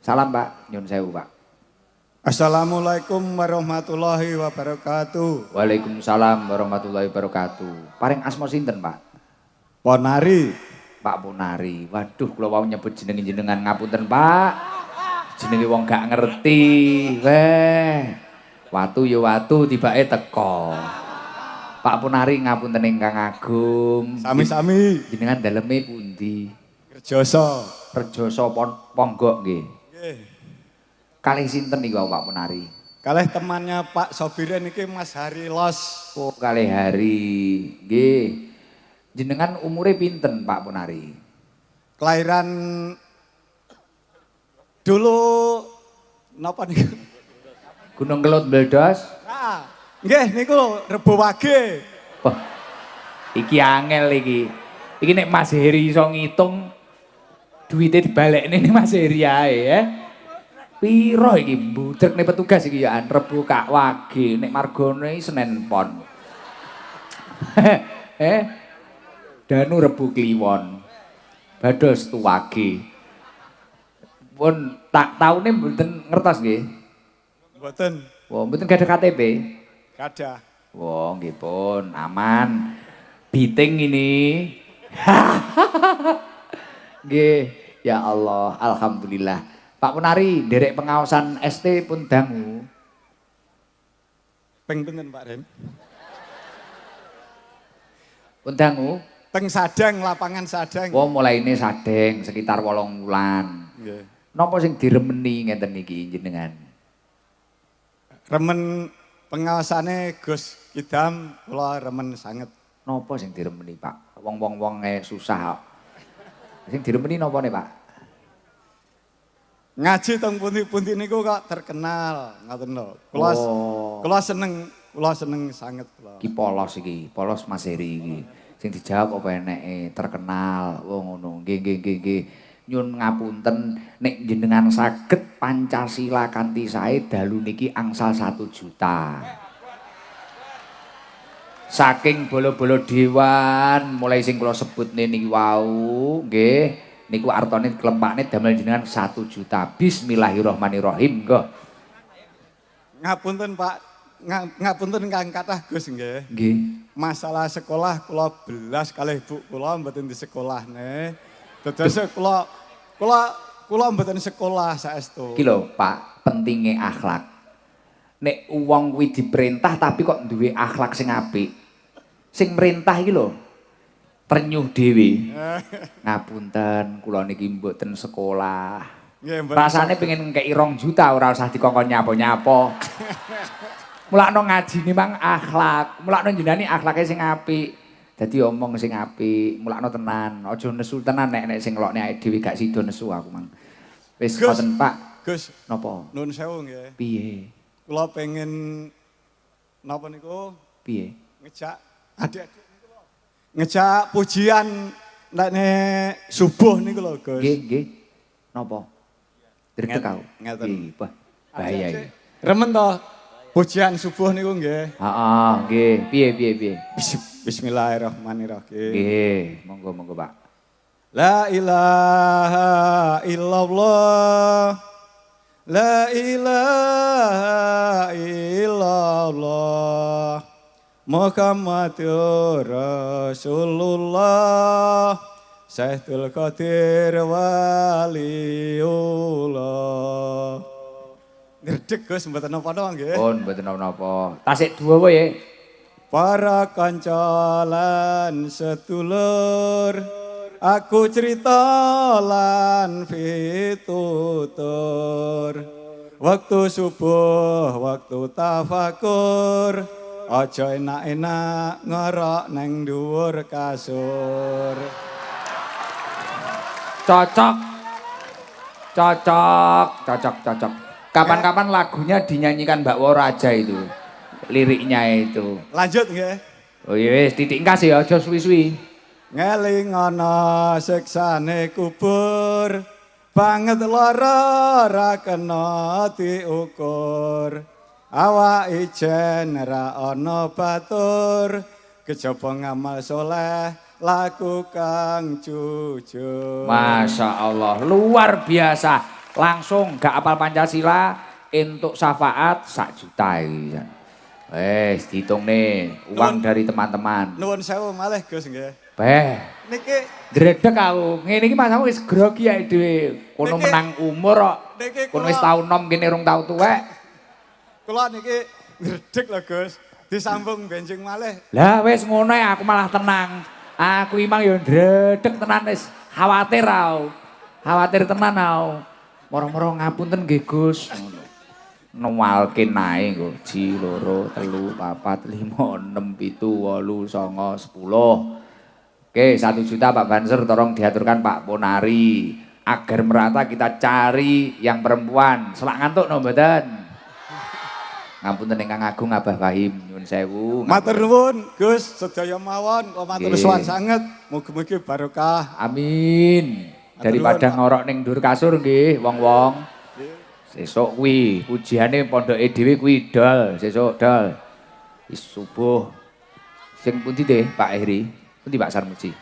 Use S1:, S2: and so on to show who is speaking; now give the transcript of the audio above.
S1: Salam Pak, nyun sewu Pak.
S2: Assalamualaikum warahmatullahi wabarakatuh.
S1: Waalaikumsalam warahmatullahi wabarakatuh. Paring asma sinten Pak?
S2: Ponari.
S1: Pak Ponari. Waduh, kula wau nyebut jenengan ngapunten Pak. Jenenge wong gak ngerti. Weh. Watu ya watu tibake teko. Pak Ponari ngapunten ingkang agung.
S2: Sami-sami.
S1: Jenengan daleme pundi?
S2: Rejoso.
S1: Rejoso Ponggok nggih.
S2: Nggih.
S1: Kalih sinten niku Pak Ponari?
S2: Kalih temannya Pak Sobiren iki Mas Hari Los.
S1: Oh, kalih Hari. Nggih. Jenengan umure pinten Pak Ponari?
S2: Kelahiran dulu napa niku?
S1: Gunung Kelut Meledos.
S2: Ah, nggih niku Rebo Wage.
S1: Wah. Iki angel iki. Iki nek Mas Heri iso ngitung duwite dibalekne ning Mas Heri ae ya. Piro iki budrekne petugas iki ya Rebo Kak Wage nek margane Senen Pon. Danu Rebo Kliwon. Bados Tuwage. Pun tak taune mboten ngertos nggih.
S2: Mboten.
S1: Wah, mboten gadah KTP.
S2: Gadah.
S1: Wah, nggih pun aman. Biting ini. Nggih, ya Allah, alhamdulillah. Pak Ponari, derek pengawasan ST pun dangu.
S2: Ping pinten Pak Ren?
S1: Pun dangu.
S2: Teng Sadeng, lapangan Sadeng.
S1: Wah, mulai ini Sadeng sekitar 8 wulan.
S2: Nggih.
S1: Napa sing diremeni ngenten iki jenengan?
S2: Remen pengawasane Gus Kidam kula remen sanget.
S1: Napa sing diremeni, Pak? Wong-wong susah kok. Sing diremeni napa nih, Pak?
S2: Ngaji teng pundi-pundi niku kok terkenal, ngoten lho. Kula seneng sanget kula.
S1: Iki polos Mas Heri iki. Sing dijawab apa eneke terkenal. Oh ngono. Nggih. Nyun ngapunten nek jenengan saged Pancasila kanthi sae dalu niki angsal 1 juta. Saking bolo-bolo dewan mulai sing kula sebutne niki wau nggih niku artane kelempakne damel jenengan 1 juta. Bismillahirrahmanirrahim nggih.
S2: Ngapunten Pak, ngapunten Kang kathah Gus nggih.
S1: Nggih.
S2: Masalah sekolah kula belas kalih ibu kula mboten di sekolahne. Dados kula mboten sekolah saestu.
S1: Iki lho Pak, pentinge akhlak. Nek wong kuwi diperintah tapi kok duwe akhlak sing apik. Sing merintah iki lho trenyuh dhewe. Ngapunten, kula niki mboten sekolah.
S2: Nggih, mboten.
S1: Rasane pengen ngekeki 2 juta ora usah dikongkon nyapa-nyapa. Mulakno ngaji ni mang akhlak, mulakno jenengan akhlake sing apik. Dadi omong sing apik, mulakno tenan, aja nesu tenan nek sing ngelokne awake dhewe gak sida nesu aku mang. Wis ngoten Pak.
S2: Gus,
S1: Napa?
S2: nuwun sewu nggih.
S1: Piye?
S2: Kula pengen napa niku?
S1: Piye?
S2: Ngejak adik-adik niku lho. Ngejak pujian ndekne subuh niku lho, Gus.
S1: Nggih. Napa? Dredeg kau.
S2: Ngeten.
S1: Nggih, bahaya iki.
S2: Remen to pujian subuh niku nggih.
S1: Heeh, nggih. Piye?
S2: Bismillahirrahmanirrahim.
S1: Nggih, monggo Pak.
S2: La ilaha illallah. La ilaha illallah. Muhammadur Rasulullah. Syekhul Qadir Waliullah. Ngredeg Gus mboten napa-napa nggih.
S1: Pun mboten napa-napa. Tasik dua wae.
S2: Para kanca lan sedulur, aku cerita lan pitutur. Waktu subuh, waktu tafakur, aja enak-enak ngorok neng dhuwur kasur.
S1: Cocok. Kapan-kapan lagunya dinyanyikan Mbak Woraja itu. Liriknya itu.
S2: Lanjut nggih.
S1: Oh iya wis titik engkas ya aja suwi-suwi.
S2: Ngeling ana siksane kubur, banget lara ra kena diukur. Awak ijen ra ana batur, kejaba ngamal soleh laku kang jujur.
S1: Masya Allah luar biasa. langsung gak apal Pancasila entuk syafaat 1 juta iki. Wes dihitung nih uang dari teman-teman.
S2: Nuwun sewu malih Gus nggih.
S1: Beh,
S2: Niki
S1: dredeg aku. Ngene iki masamu wis grogi ae dhewe. Kono
S2: Niki-
S1: menang umur kok.
S2: niki
S1: Kono wis
S2: kula-
S1: tau nom kene rong tau tuwek.
S2: Kula niki ngredeg lho Gus. Disambung benjing malih.
S1: Lah wis ngono ae aku malah tenang. Aku imang yo dredeg tenan wis khawatir aku. Khawatir tenan aku. Moro-moro ngapunten nggih Gus. Nuwalke nae nggo 1 2 3 4 5 6 7 8 9 10. Oke, 1 juta Pak Banser tolong diaturkan Pak Ponari. Agar merata kita cari yang perempuan. Selak ngantuk no mboten? Ngapunten ingkang agung Abah Fahim nyuwun sewu.
S2: Matur nuwun Gus, sedaya mawon kula matur
S1: Nggih.
S2: suwun sanget. Mugi-mugi barokah.
S1: Amin. Daripada ngorok ning ndur kasur nggih wong-wong. Sesuk kuwi ujiane pondoke dhewe kuwi dol, sesuk dol. Wis subuh. Sing pundi teh Pak Heri? Pundi Pak Sarmuji?